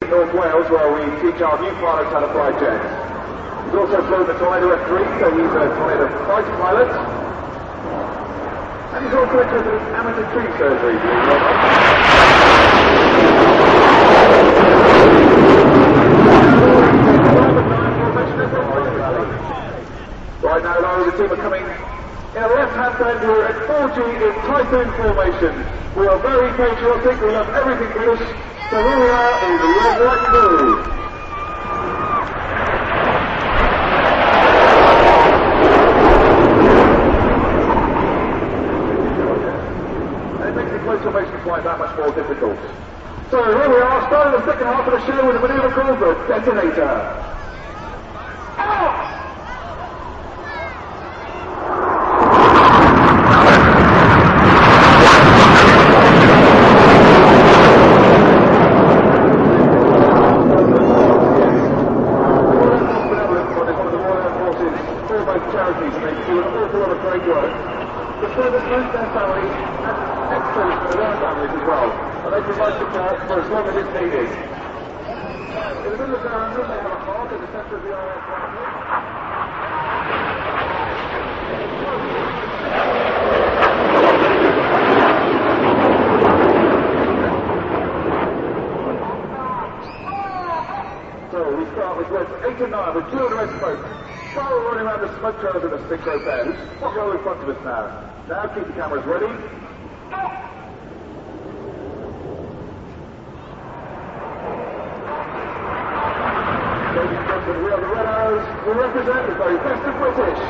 in North Wales where we teach our new pilots how to fly jets. He's also flown the Tornado F3, so he's a Tornado fighter pilot. And he's also interested in amateur tree surgery, believe it or not. Right now, though, the team are coming in a left-hand bend. We're at 4G in Typhoon formation. We are very patriotic, we love everything British, so here we are in the Red White Blue. And it makes the close formation flight that much more difficult. So here we are, starting the second half of the show with a maneuver called the Detonator. Charities, and they do an awful lot of great work. The service knows their families and excellent for their families as well, and they provide support for as long as it's needed. In the middle of their room, they have a heart at the centre of the RAF family. So we start with reds 8 and 9 with two of the red smoke. While we're running around the smoke trails in the stick rope there, who's go in front of us now? Now keep the cameras ready. Ladies and gentlemen, we are the Red Arrows. We represent the very best of British.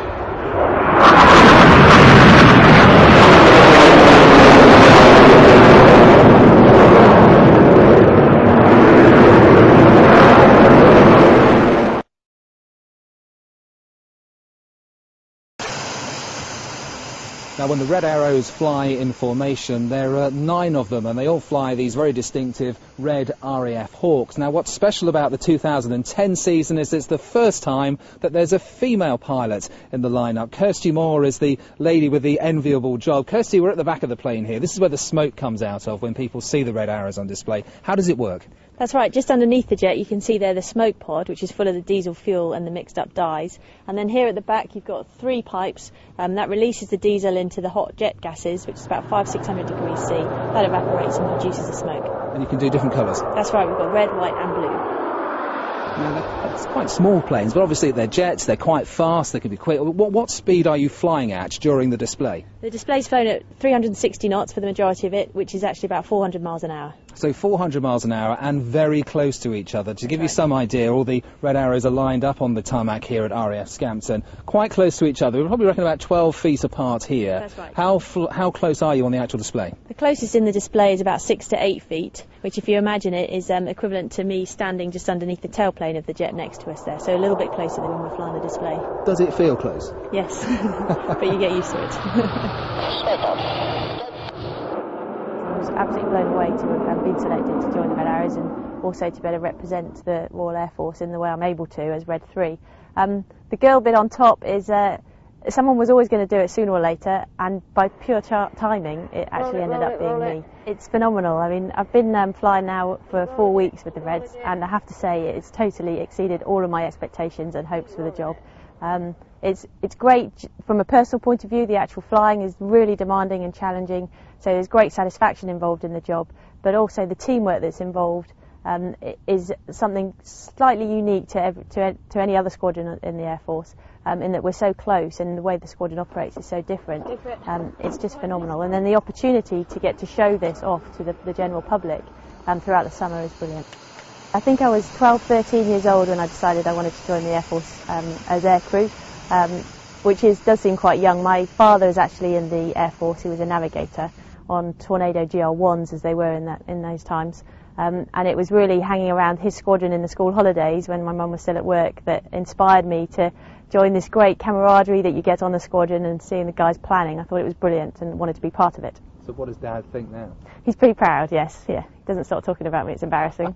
Now, when the Red Arrows fly in formation, there are 9 of them, and they all fly these very distinctive red RAF Hawks. Now, what's special about the 2010 season is it's the first time that there's a female pilot in the lineup. Kirsty Moore is the lady with the enviable job. Kirsty, we're at the back of the plane here. This is where the smoke comes out of when people see the Red Arrows on display. How does it work? That's right, just underneath the jet you can see there the smoke pod, which is full of the diesel fuel and the mixed up dyes. And then here at the back you've got 3 pipes that releases the diesel into the hot jet gases, which is about 500-600 degrees C. That evaporates and produces the smoke. And you can do different colours? That's right, we've got red, white and blue. Now, that's quite small planes, but obviously they're jets, they're quite fast, they can be quick. What speed are you flying at during the display? The display's flown at 360 knots for the majority of it, which is actually about 400 miles an hour. So 400 miles an hour and very close to each other. To give you some idea, all the Red Arrows are lined up on the tarmac here at RAF Scampton, quite close to each other. We probably reckon about 12 feet apart here. That's right. How close are you on the actual display? The closest in the display is about 6 to 8 feet, which if you imagine it is equivalent to me standing just underneath the tailplane of the jet next to us there, so a little bit closer than when we're flying the display. Does it feel close? Yes, but you get used to it. I was absolutely blown away to have been selected to join the Red Arrows and also to be able to represent the Royal Air Force in the way I'm able to as Red 3. The girl bit on top is someone was always going to do it sooner or later, and by pure timing it actually ended up being me. It's phenomenal. I mean, I've been flying now for 4 weeks with the Reds, and I have to say it's totally exceeded all of my expectations and hopes for the job. It's great from a personal point of view. The actual flying is really demanding and challenging, so there's great satisfaction involved in the job, but also the teamwork that's involved is something slightly unique to any other squadron in the Air Force, in that we're so close and the way the squadron operates is so different. It's just phenomenal, and then the opportunity to get to show this off to the general public throughout the summer is brilliant. I think I was 12, 13 years old when I decided I wanted to join the Air Force as aircrew, which does seem quite young. My father is actually in the Air Force. He was a navigator on Tornado GR1s, as they were in those times. And it was really hanging around his squadron in the school holidays when my mum was still at work that inspired me to join this great camaraderie that you get on the squadron and seeing the guys planning. I thought it was brilliant and wanted to be part of it. So what does Dad think now? He's pretty proud, yes. Yeah, he doesn't stop talking about me. It's embarrassing.